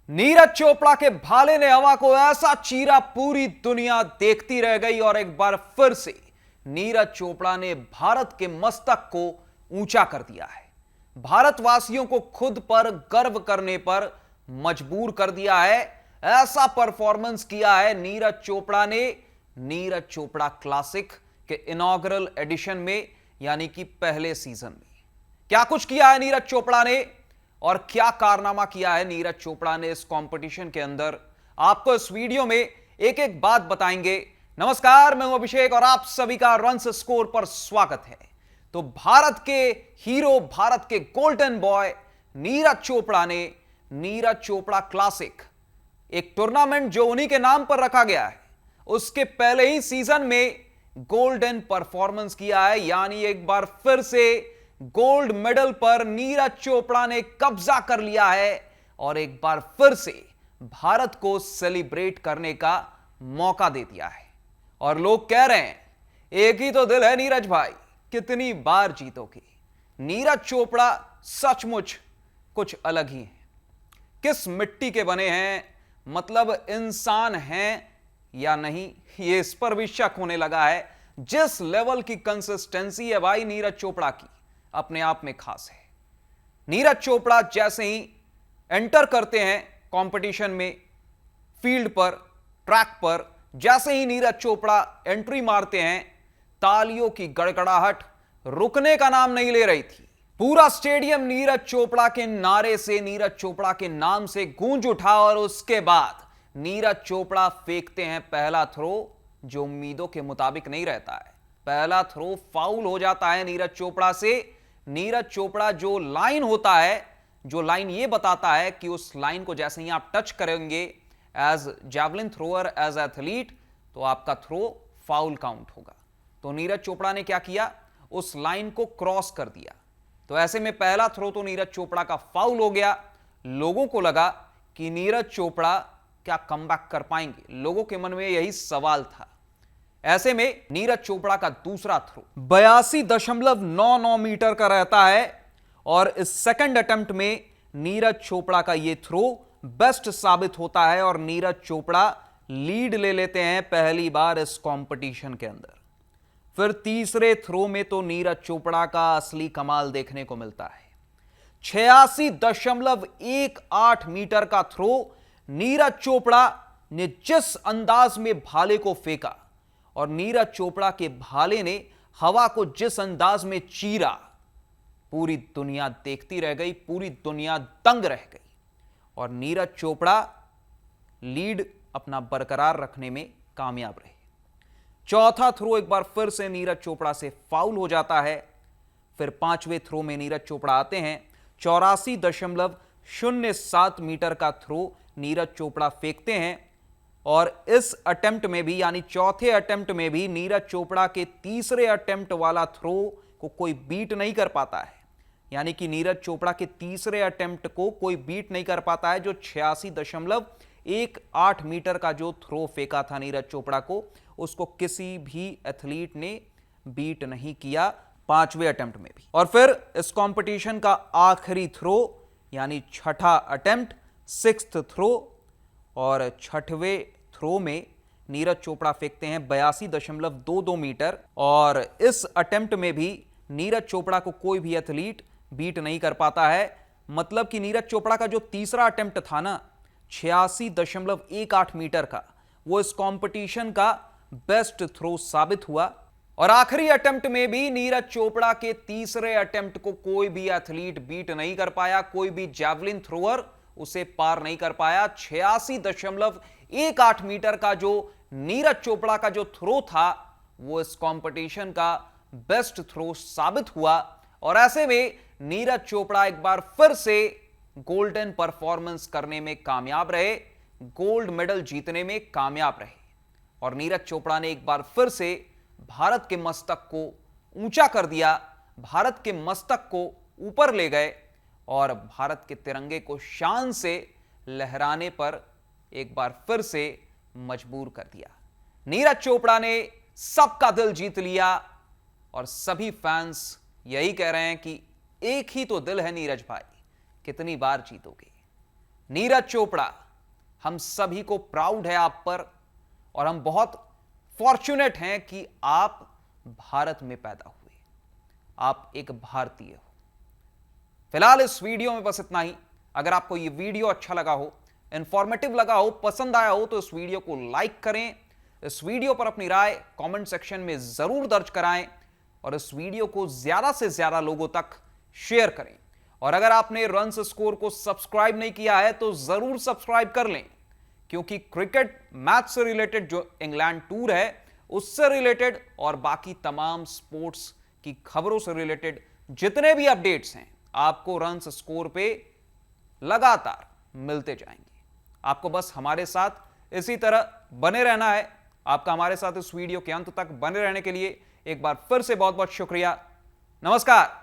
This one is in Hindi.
नीरज चोपड़ा के भाले ने हवा को ऐसा चीरा, पूरी दुनिया देखती रह गई और एक बार फिर से नीरज चोपड़ा ने भारत के मस्तक को ऊंचा कर दिया है। भारतवासियों को खुद पर गर्व करने पर मजबूर कर दिया है। ऐसा परफॉर्मेंस किया है नीरज चोपड़ा ने नीरज चोपड़ा क्लासिक के इनॉग्रल एडिशन में, यानी कि पहले सीजन में। क्या कुछ किया है नीरज चोपड़ा ने और क्या कारनामा किया है नीरज चोपड़ा ने इस कंपटीशन के अंदर, आपको इस वीडियो में एक एक बात बताएंगे। नमस्कार, मैं हूं अभिषेक और आप सभी का रन्स स्कोर पर स्वागत है। तो भारत के हीरो, भारत के गोल्डन बॉय नीरज चोपड़ा ने नीरज चोपड़ा क्लासिक, एक टूर्नामेंट जो उन्हीं के नाम पर रखा गया है, उसके पहले ही सीजन में गोल्डन परफॉर्मेंस किया है। यानी एक बार फिर से गोल्ड मेडल पर नीरज चोपड़ा ने कब्जा कर लिया है और एक बार फिर से भारत को सेलिब्रेट करने का मौका दे दिया है। और लोग कह रहे हैं एक ही तो दिल है नीरज भाई, कितनी बार जीतोगे। नीरज चोपड़ा सचमुच कुछ अलग ही है। किस मिट्टी के बने हैं, मतलब इंसान हैं या नहीं, ये इस पर भी शक होने लगा है। जिस लेवल की कंसिस्टेंसी है भाई नीरज चोपड़ा की, अपने आप में खास है। नीरज चोपड़ा जैसे ही एंटर करते हैं कंपटीशन में, फील्ड पर, ट्रैक पर, जैसे ही नीरज चोपड़ा एंट्री मारते हैं, तालियों की गड़गड़ाहट रुकने का नाम नहीं ले रही थी। पूरा स्टेडियम नीरज चोपड़ा के नारे से, नीरज चोपड़ा के नाम से गूंज उठा। और उसके बाद नीरज चोपड़ा फेंकते हैं पहला थ्रो, जो उम्मीदों के मुताबिक नहीं रहता है। पहला थ्रो फाउल हो जाता है नीरज चोपड़ा से। नीरज चोपड़ा जो लाइन होता है, जो लाइन ये बताता है कि उस लाइन को जैसे ही आप टच करेंगे as javelin thrower, as athlete, तो आपका थ्रो फाउल काउंट होगा। तो नीरज चोपड़ा ने क्या किया, उस लाइन को क्रॉस कर दिया। तो ऐसे में पहला थ्रो तो नीरज चोपड़ा का फाउल हो गया। लोगों को लगा कि नीरज चोपड़ा क्या कमबैक कर पाएंगे, लोगों के मन में यही सवाल था। ऐसे में नीरज चोपड़ा का दूसरा थ्रो 82.99 मीटर का रहता है और इस सेकंड अटेम्प्ट में नीरज चोपड़ा का यह थ्रो बेस्ट साबित होता है और नीरज चोपड़ा लीड ले लेते हैं पहली बार इस कंपटीशन के अंदर। फिर तीसरे थ्रो में तो नीरज चोपड़ा का असली कमाल देखने को मिलता है। 86.18 मीटर का थ्रो नीरज चोपड़ा ने जिस अंदाज में भाले को फेंका और नीरज चोपड़ा के भाले ने हवा को जिस अंदाज में चीरा, पूरी दुनिया देखती रह गई, पूरी दुनिया दंग रह गई। और नीरज चोपड़ा लीड अपना बरकरार रखने में कामयाब रहे। चौथा थ्रो एक बार फिर से नीरज चोपड़ा से फाउल हो जाता है। फिर पांचवें थ्रो में नीरज चोपड़ा आते हैं। 84.07 मीटर का थ्रो नीरज चोपड़ा फेंकते हैं और इस अटेम्प्ट में भी, यानी चौथे अटेम्प्ट में भी, नीरज चोपड़ा के तीसरे अटेम्प्ट वाला थ्रो को कोई बीट नहीं कर पाता है। यानी कि नीरज चोपड़ा के तीसरे अटेम्प्ट को कोई बीट नहीं कर पाता है। जो 86.18 मीटर का जो थ्रो फेंका था नीरज चोपड़ा को, उसको किसी भी एथलीट ने बीट नहीं किया पांचवें अटेम्प्ट में भी। और फिर इस कंपटीशन का आखिरी थ्रो, यानी छठा अटेम्प्ट, सिक्स्थ थ्रो, और छठवें थ्रो में नीरज चोपड़ा फेंकते हैं 82.22 मीटर। और इस अटेम्प्ट में भी नीरज चोपड़ा को कोई भी एथलीट बीट नहीं कर पाता है। मतलब कि नीरज चोपड़ा का जो तीसरा अटेम्प्ट था ना, 86.18 मीटर का, वो इस कंपटीशन का बेस्ट थ्रो साबित हुआ। और आखिरी अटेम्प्ट में भी नीरज चोपड़ा के तीसरे अटेम्प्ट को कोई भी एथलीट बीट नहीं कर पाया, कोई भी जैवलिन थ्रोअर उसे पार नहीं कर पाया। 86.18 मीटर का जो नीरज चोपड़ा का जो थ्रो था, वो इस कंपटीशन का बेस्ट थ्रो साबित हुआ। और ऐसे में नीरज चोपड़ा एक बार फिर से गोल्डन परफॉर्मेंस करने में कामयाब रहे, गोल्ड मेडल जीतने में कामयाब रहे। और नीरज चोपड़ा ने एक बार फिर से भारत के मस्तक को ऊंचा कर दिया, भारत के मस्तक को ऊपर ले गए और भारत के तिरंगे को शान से लहराने पर एक बार फिर से मजबूर कर दिया। नीरज चोपड़ा ने सबका दिल जीत लिया और सभी फैंस यही कह रहे हैं कि एक ही तो दिल है नीरज भाई, कितनी बार जीतोगे। नीरज चोपड़ा, हम सभी को प्राउड है आप पर और हम बहुत फॉर्चुनेट हैं कि आप भारत में पैदा हुए, आप एक भारतीय हो। फिलहाल इस वीडियो में बस इतना ही। अगर आपको यह वीडियो अच्छा लगा हो, इंफॉर्मेटिव लगा हो, पसंद आया हो तो इस वीडियो को लाइक करें। इस वीडियो पर अपनी राय कमेंट सेक्शन में जरूर दर्ज कराएं और इस वीडियो को ज्यादा से ज्यादा लोगों तक शेयर करें। और अगर आपने रन्स स्कोर को सब्सक्राइब नहीं किया है तो जरूर सब्सक्राइब कर लें, क्योंकि क्रिकेट मैच से रिलेटेड जो इंग्लैंड टूर है उससे रिलेटेड और बाकी तमाम स्पोर्ट्स की खबरों से रिलेटेड जितने भी अपडेट्स हैं आपको रन्स स्कोर पे लगातार मिलते जाएंगे। आपको बस हमारे साथ इसी तरह बने रहना है। आपका हमारे साथ इस वीडियो के अंत तक बने रहने के लिए एक बार फिर से बहुत बहुत शुक्रिया। नमस्कार।